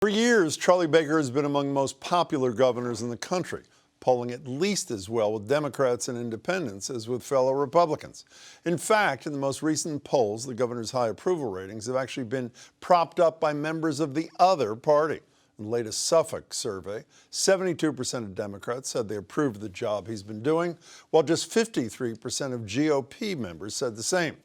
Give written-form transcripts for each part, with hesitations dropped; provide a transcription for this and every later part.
For years, Charlie Baker has been among the most popular governors in the country, polling at least as well with Democrats and independents as with fellow Republicans. In fact, in the most recent polls, the governor's high approval ratings have actually been propped up by members of the other party. In the latest Suffolk survey, 72% of Democrats said they approved of the job he's been doing, while just 53% of GOP members said the same.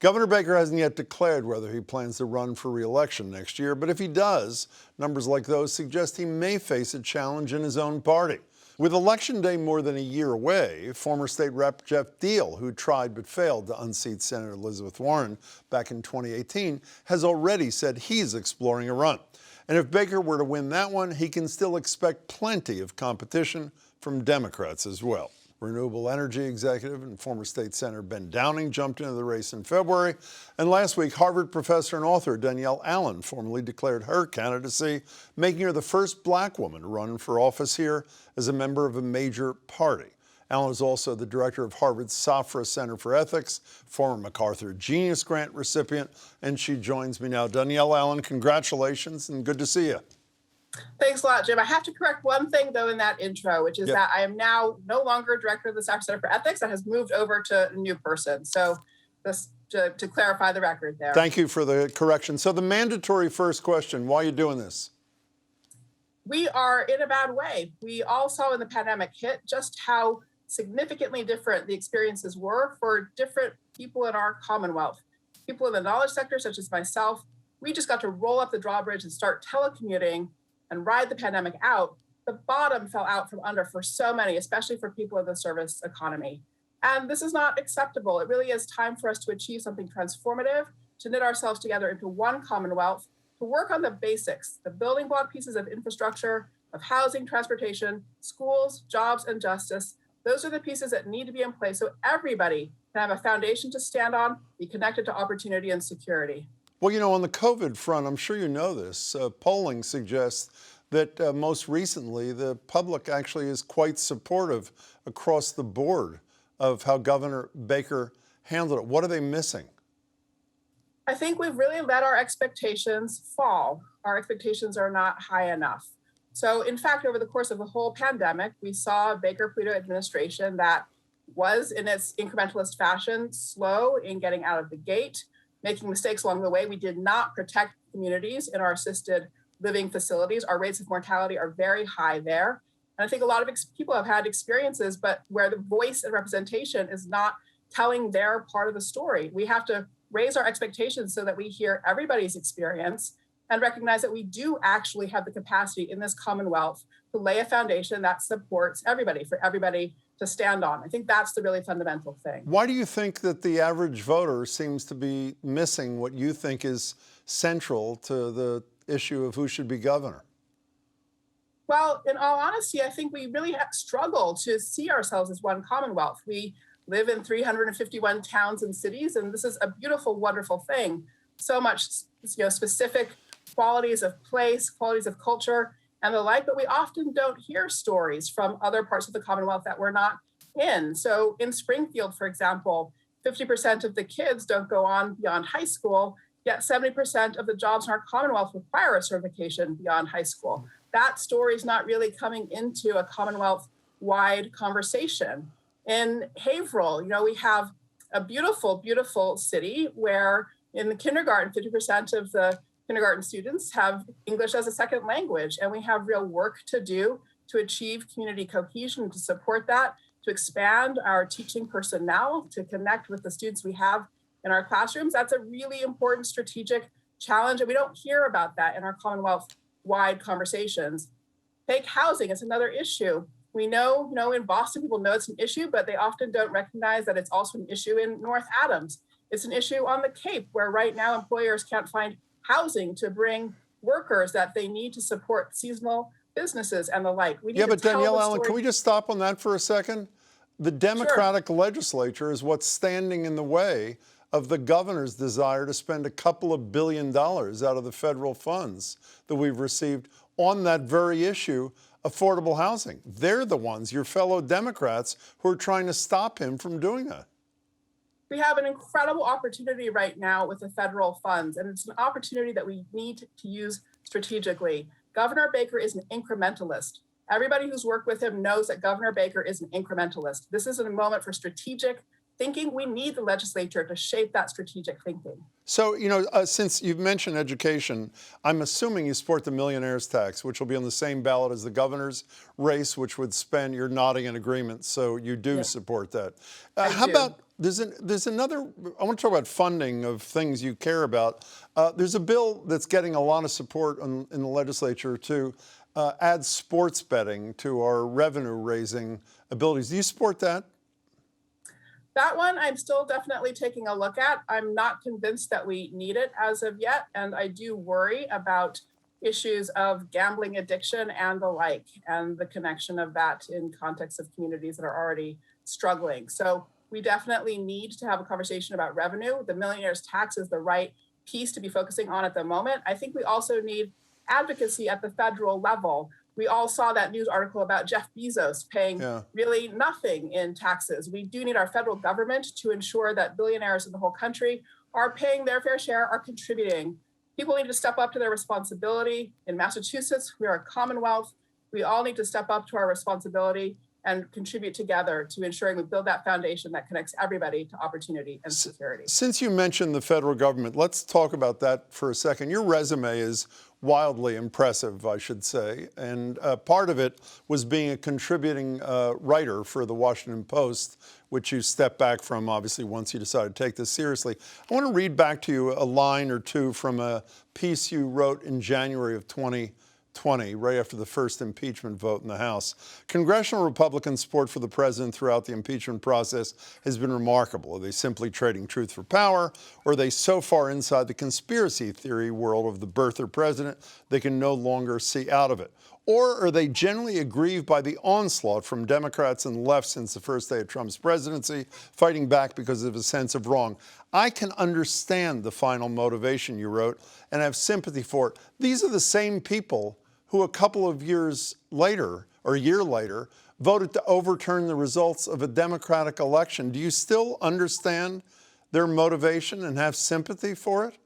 Governor Baker hasn't yet declared whether he plans to run for re-election next year, but if he does, numbers like those suggest he may face a challenge in his own party. With Election Day more than a year away, former state rep Jeff Deal, who tried but failed to unseat Senator Elizabeth Warren back in 2018, has already said he's exploring a run. And if Baker were to win that one, he can still expect plenty of competition from Democrats as well. Renewable energy executive and former state senator Ben Downing jumped into the race in February. And last week, Harvard professor and author Danielle Allen formally declared her candidacy, making her the first black woman to run for office here as a member of a major party. Allen is also the director of Harvard's Safra Center for Ethics, former MacArthur Genius Grant recipient, and she joins me now. Danielle Allen, congratulations and good to see you. Thanks a lot, Jim. I have to correct one thing, though, in that intro, which is that I am now no longer director of the Safra Center for Ethics. That has moved over to a new person. So just to clarify the record there. Thank you for the correction. So the mandatory first question, why are you doing this? We are in a bad way. We all saw when the pandemic hit just how significantly different the experiences were for different people in our Commonwealth. People in the knowledge sector, such as myself, we just got to roll up the drawbridge and start telecommuting and ride the pandemic out. The bottom fell out from under for so many, especially for people in the service economy. And this is not acceptable. It really is time for us to achieve something transformative, to knit ourselves together into one Commonwealth, to work on the basics, the building block pieces of infrastructure, of housing, transportation, schools, jobs, and justice. Those are the pieces that need to be in place so everybody can have a foundation to stand on, be connected to opportunity and security. Well, you know, on the COVID front, I'm sure you know this, polling suggests that most recently the public actually is quite supportive across the board of how Governor Baker handled it. What are they missing? I think we've really let our expectations fall. Our expectations are not high enough. So in fact, over the course of the whole pandemic, we saw a Baker-Pluto administration that was in its incrementalist fashion slow in getting out of the gate, making mistakes along the way. We did not protect communities in our assisted living facilities. Our rates of mortality are very high there. And I think a lot of people have had experiences, but where the voice and representation is not telling their part of the story. We have to raise our expectations so that we hear everybody's experience and recognize that we do actually have the capacity in this Commonwealth to lay a foundation that supports everybody, for everybody to stand on. I think that's the really fundamental thing. Why do you think that the average voter seems to be missing what you think is central to the issue of who should be governor? Well, in all honesty, I think we really struggle to see ourselves as one Commonwealth. We live in 351 towns and cities, and this is a beautiful, wonderful thing. So much, specific qualities of place, qualities of culture, and the like, but we often don't hear stories from other parts of the Commonwealth that we're not in. So in Springfield, for example, 50% of the kids don't go on beyond high school, yet 70% of the jobs in our Commonwealth require a certification beyond high school. That story is not really coming into a Commonwealth-wide conversation. In Haverhill, we have a beautiful, beautiful city where in the kindergarten, 50% of the kindergarten students have English as a second language, and we have real work to do to achieve community cohesion, to support that, to expand our teaching personnel, to connect with the students we have in our classrooms. That's a really important strategic challenge, and we don't hear about that in our Commonwealth-wide conversations. Take housing, it's another issue. We know, in Boston, people know it's an issue, but they often don't recognize that it's also an issue in North Adams. It's an issue on the Cape, where right now employers can't find housing to bring workers that they need to support seasonal businesses and the like. We need but Danielle Allen, can we just stop on that for a second? The Democratic legislature is what's standing in the way of the governor's desire to spend a couple of $2 billion out of the federal funds that we've received on that very issue, affordable housing. They're the ones, your fellow Democrats, who are trying to stop him from doing that. We have an incredible opportunity right now with the federal funds, and it's an opportunity that we need to use strategically. Governor Baker is an incrementalist. Everybody who's worked with him knows that Governor Baker is an incrementalist. This is a moment for strategic thinking. We need the legislature to shape that strategic thinking. So, since you've mentioned education, I'm assuming you support the millionaires tax, which will be on the same ballot as the governor's race, which would spend, you're nodding in agreement, so you do support that. How about, there's another, I want to talk about funding of things you care about. There's a bill that's getting a lot of support in the legislature to add sports betting to our revenue-raising abilities. Do you support that? That one I'm still definitely taking a look at. I'm not convinced that we need it as of yet, and I do worry about issues of gambling addiction and the like, and the connection of that in context of communities that are already struggling. So we definitely need to have a conversation about revenue. The millionaires tax is the right piece to be focusing on at the moment. I think we also need advocacy at the federal level. We all saw that news article about Jeff Bezos paying really nothing in taxes. We do need our federal government to ensure that billionaires in the whole country are paying their fair share, are contributing. People need to step up to their responsibility. In Massachusetts, we are a commonwealth. We all need to step up to our responsibility and contribute together to ensuring we build that foundation that connects everybody to opportunity and security. Since you mentioned the federal government, let's talk about that for a second. Your resume is wildly impressive, I should say, and part of it was being a contributing writer for the Washington Post, which you stepped back from, obviously, once you decided to take this seriously. I want to read back to you a line or two from a piece you wrote in January of 2020, right after the first impeachment vote in the House. Congressional Republican support for the president throughout the impeachment process has been remarkable. Are they simply trading truth for power, or are they so far inside the conspiracy theory world of the birther president they can no longer see out of it? Or are they generally aggrieved by the onslaught from Democrats and the left since the first day of Trump's presidency, fighting back because of a sense of wrong? I can understand the final motivation, you wrote, and have sympathy for it. These are the same people who a couple of years later, or a year later, voted to overturn the results of a Democratic election. Do you still understand their motivation and have sympathy for it?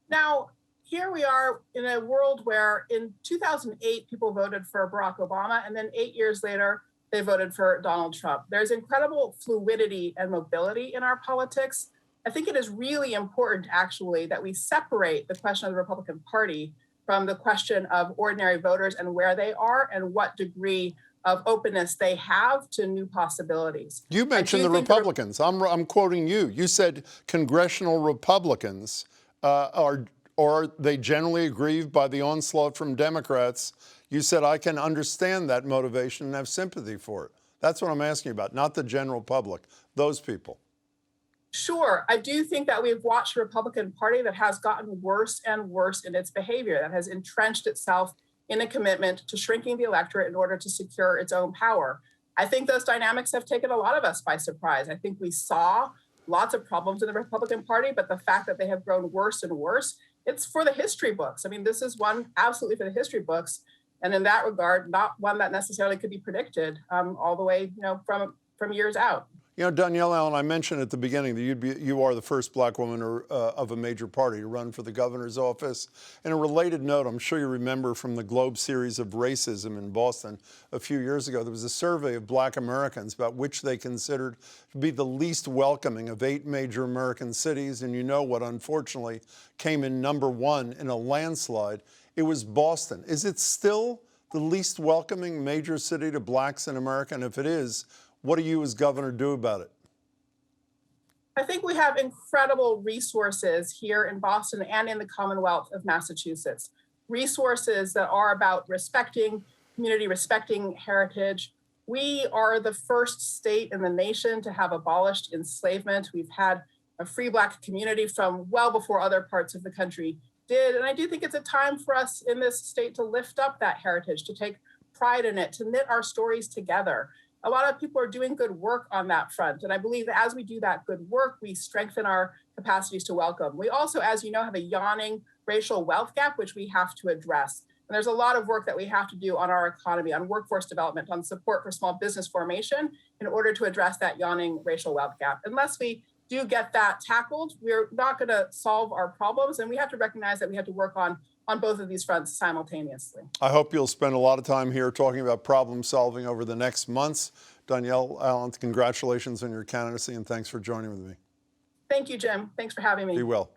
Now, here we are in a world where in 2008, people voted for Barack Obama, and then 8 years later, they voted for Donald Trump. There's incredible fluidity and mobility in our politics. I think it is really important, actually, that we separate the question of the Republican Party from the question of ordinary voters and where they are and what degree of openness they have to new possibilities. You mentioned the Republicans. I'm quoting you. You said congressional Republicans are they generally aggrieved by the onslaught from Democrats? You said, I can understand that motivation and have sympathy for it. That's what I'm asking you about, not the general public, those people. Sure. I do think that we've watched a Republican Party that has gotten worse and worse in its behavior, that has entrenched itself in a commitment to shrinking the electorate in order to secure its own power. I think those dynamics have taken a lot of us by surprise. I think we saw lots of problems in the Republican Party, but the fact that they have grown worse and worse, it's for the history books. I mean, this is one absolutely for the history books. And in that regard, not one that necessarily could be predicted all the way, from years out. Danielle Allen, I mentioned at the beginning that you are the first black woman of a major party to run for the governor's office. And a related note, I'm sure you remember from the Globe series of racism in Boston a few years ago, there was a survey of black Americans about which they considered to be the least welcoming of 8 major American cities. And you know what, unfortunately, came in #1 in a landslide. It was Boston. Is it still the least welcoming major city to blacks in America? And if it is, what do you as governor do about it? I think we have incredible resources here in Boston and in the Commonwealth of Massachusetts. Resources that are about respecting community, respecting heritage. We are the first state in the nation to have abolished enslavement. We've had a free Black community from well before other parts of the country did. And I do think it's a time for us in this state to lift up that heritage, to take pride in it, to knit our stories together. A lot of people are doing good work on that front. And I believe that as we do that good work, we strengthen our capacities to welcome. We also, as you know, have a yawning racial wealth gap, which we have to address. And there's a lot of work that we have to do on our economy, on workforce development, on support for small business formation in order to address that yawning racial wealth gap. Unless we do get that tackled, we're not going to solve our problems. And we have to recognize that we have to work on on both of these fronts simultaneously. I hope you'll spend a lot of time here talking about problem solving over the next months. Danielle Allen, congratulations on your candidacy, and thanks for joining with me. Thank you, Jim. Thanks for having me. Be well.